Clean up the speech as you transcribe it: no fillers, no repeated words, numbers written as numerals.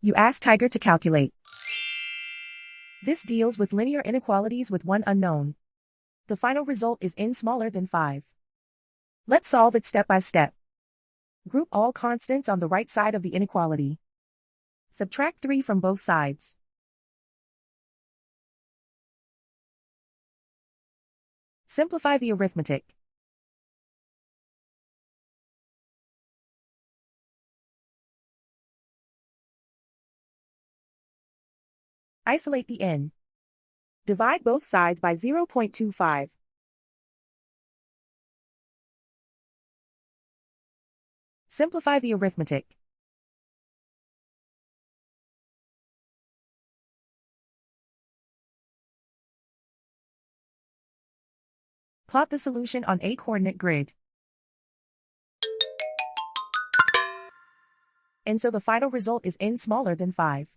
You ask Tiger to calculate. This deals with linear inequalities with one unknown. The final result is n smaller than 5. Let's solve it step by step. Group all constants on the right side of the inequality. Subtract 3 from both sides. Simplify the arithmetic. Isolate the n. Divide both sides by 0.25. Simplify the arithmetic. Plot the solution on a coordinate grid. And so the final result is n smaller than 5.